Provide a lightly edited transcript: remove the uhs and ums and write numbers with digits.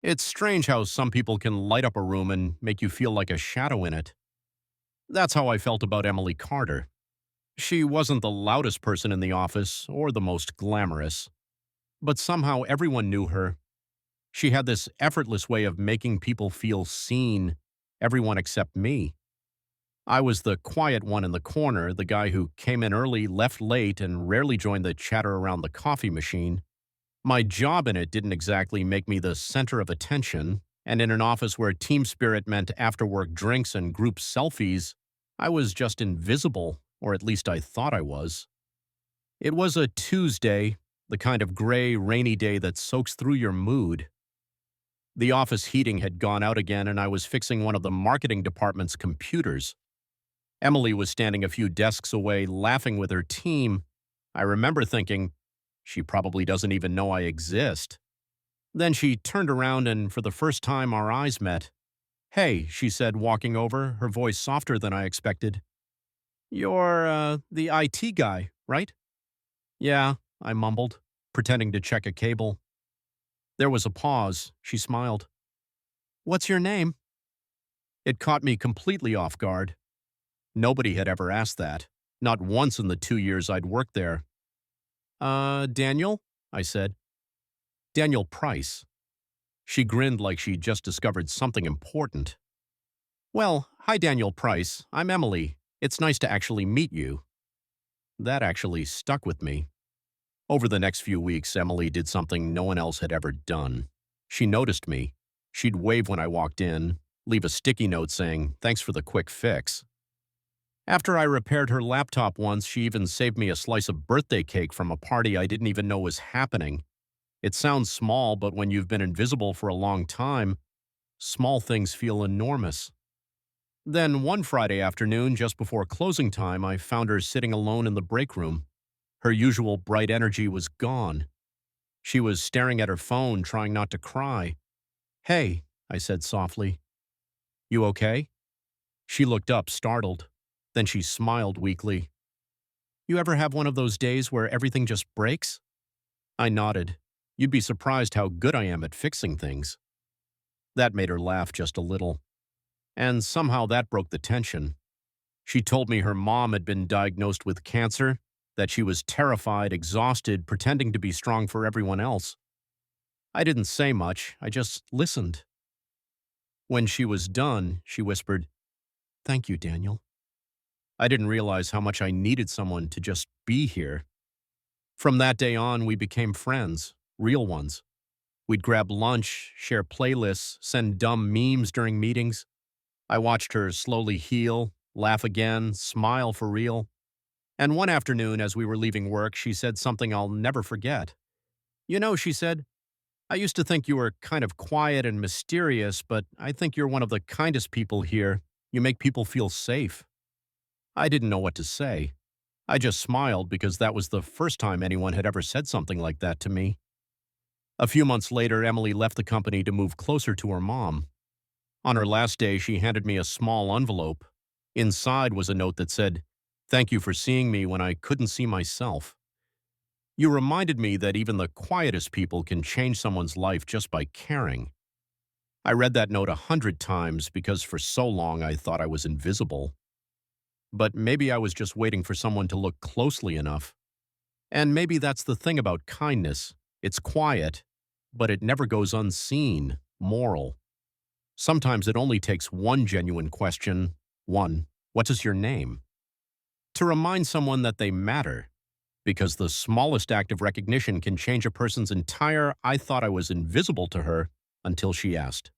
It's strange how some people can light up a room and make you feel like a shadow in it. That's how I felt about Emily Carter. She wasn't the loudest person in the office or the most glamorous, but somehow everyone knew her. She had this effortless way of making people feel seen, everyone except me. I was the quiet one in the corner, the guy who came in early, left late, and rarely joined the chatter around the coffee machine. My job in it didn't exactly make me the center of attention, and in an office where team spirit meant after-work drinks and group selfies, I was just invisible, or at least I thought I was. It was a Tuesday, the kind of gray, rainy day that soaks through your mood. The office heating had gone out again, and I was fixing one of the marketing department's computers. Emily was standing a few desks away, laughing with her team. I remember thinking, she probably doesn't even know I exist. Then she turned around, and for the first time, our eyes met. "Hey," she said, walking over, her voice softer than I expected. "You're, the IT guy, right?" "Yeah," I mumbled, pretending to check a cable. There was a pause. She smiled. "What's your name?" It caught me completely off guard. Nobody had ever asked that. Not once in the 2 years I'd worked there. Daniel?" I said. "Daniel Price." She grinned like she'd just discovered something important. "Well, hi, Daniel Price. I'm Emily. It's nice to actually meet you." That actually stuck with me. Over the next few weeks, Emily did something no one else had ever done. She noticed me. She'd wave when I walked in, leave a sticky note saying, "Thanks for the quick fix." After I repaired her laptop once, she even saved me a slice of birthday cake from a party I didn't even know was happening. It sounds small, but when you've been invisible for a long time, small things feel enormous. Then one Friday afternoon, just before closing time, I found her sitting alone in the break room. Her usual bright energy was gone. She was staring at her phone, trying not to cry. "Hey," I said softly. "You okay?" She looked up, startled. Then she smiled weakly. "You ever have one of those days where everything just breaks?" I nodded. "You'd be surprised how good I am at fixing things." That made her laugh just a little. And somehow that broke the tension. She told me her mom had been diagnosed with cancer, that she was terrified, exhausted, pretending to be strong for everyone else. I didn't say much, I just listened. When she was done, she whispered, "Thank you, Daniel." I didn't realize how much I needed someone to just be here. From that day on, we became friends, real ones. We'd grab lunch, share playlists, send dumb memes during meetings. I watched her slowly heal, laugh again, smile for real. And one afternoon, as we were leaving work, she said something I'll never forget. "You know," she said, "I used to think you were kind of quiet and mysterious, but I think you're one of the kindest people here. You make people feel safe." I didn't know what to say. I just smiled because that was the first time anyone had ever said something like that to me. A few months later, Emily left the company to move closer to her mom. On her last day, she handed me a small envelope. Inside was a note that said, "Thank you for seeing me when I couldn't see myself. You reminded me that even the quietest people can change someone's life just by caring." I read that note 100 times because for so long I thought I was invisible. But maybe I was just waiting for someone to look closely enough. And maybe that's the thing about kindness. It's quiet, but it never goes unseen, moral. Sometimes it only takes one genuine question, one, "What is your name?" to remind someone that they matter. Because the smallest act of recognition can change a person's entire "I thought I was invisible to her" until she asked.